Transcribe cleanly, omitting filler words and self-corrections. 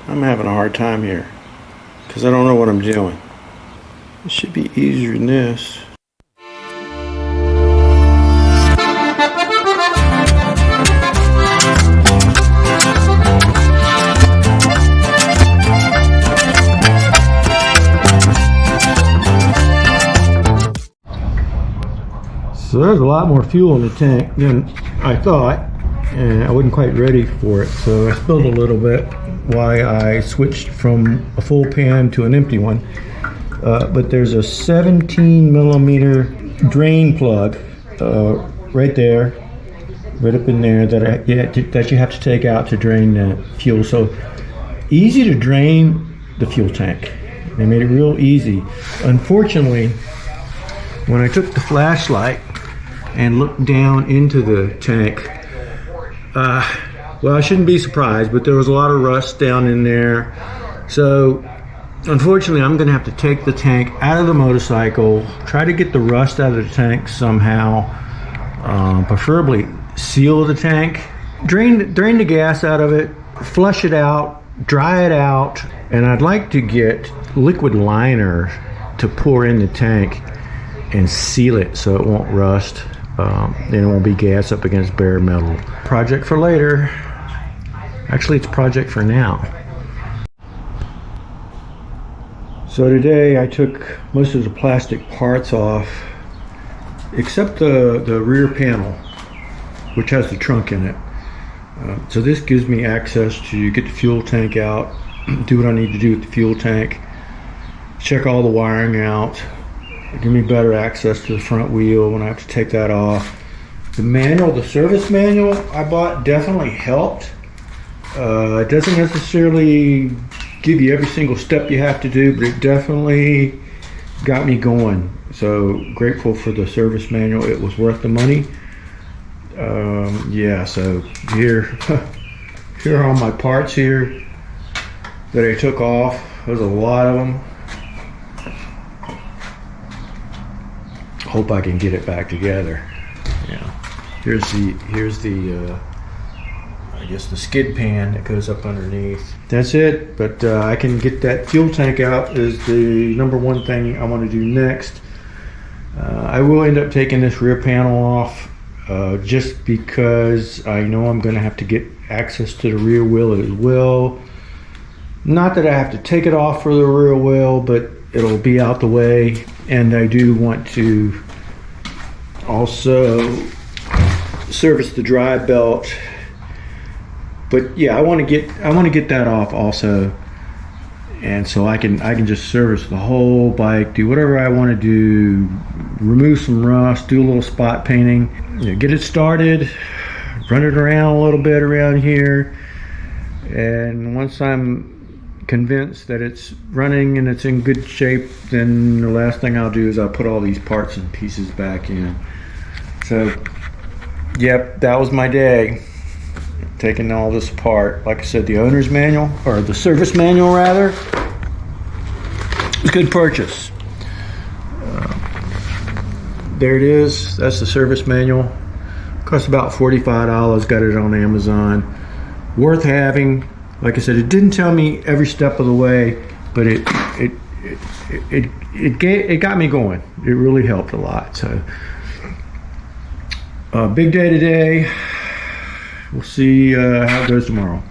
I'm having a hard time here because I don't know what I'm doing. It should be easier than this. So there's a lot more fuel in the tank than I thought, and I wasn't quite ready for it, so I spilled a little bit why I switched from a full pan to an empty one. But there's a 17 millimeter drain plug right there, right up in there, that you have to take out to drain the fuel. So easy to drain the fuel tank. They made it real easy. Unfortunately, when I took the flashlight and looked down into the tank, well, I shouldn't be surprised, but there was a lot of rust down in there. So unfortunately, I'm gonna have to take the tank out of the motorcycle, try to get the rust out of the tank somehow, preferably seal the tank, drain the gas out of it, flush it out, dry it out, and I'd like to get liquid liner to pour in the tank and seal it so it won't rust. Then it won't be gas up against bare metal. Project for later. Actually, it's project for now. So today I took most of the plastic parts off, except the rear panel, which has the trunk in it. So this gives me access to get the fuel tank out, do what I need to do with the fuel tank, check all the wiring out, give me better access to the front wheel when I have to take that off. The manual, the service manual I bought definitely helped. It doesn't necessarily give you every single step you have to do, but it definitely got me going. So grateful for the service manual. It was worth the money. Yeah, so here are all my parts here that I took off. There's a lot of them. Hope I can get it back together. Yeah, here's the I guess the skid pan that goes up underneath. That's it, but I can get that fuel tank out is the number one thing I want to do next. I will end up taking this rear panel off just because I know I'm going to have to get access to the rear wheel as well. Not that I have to take it off for the rear wheel, but it'll be out the way. And I do want to also service the drive belt. But yeah, I want to get that off also, and so I can just service the whole bike, do whatever I want to do, remove some rust, do a little spot painting, you know, get it started, run it around a little bit around here, and once I'm convinced that it's running and it's in good shape, then the last thing I'll do is I'll put all these parts and pieces back in. So yep, that was my day, taking all this apart. Like I said, the owner's manual, or the service manual rather, it's a good purchase. There it is. That's the service manual. Cost about $45. Got it on Amazon. Worth having. Like I said, it didn't tell me every step of the way, but it got me going. It really helped a lot. So big day today. We'll see how it goes tomorrow.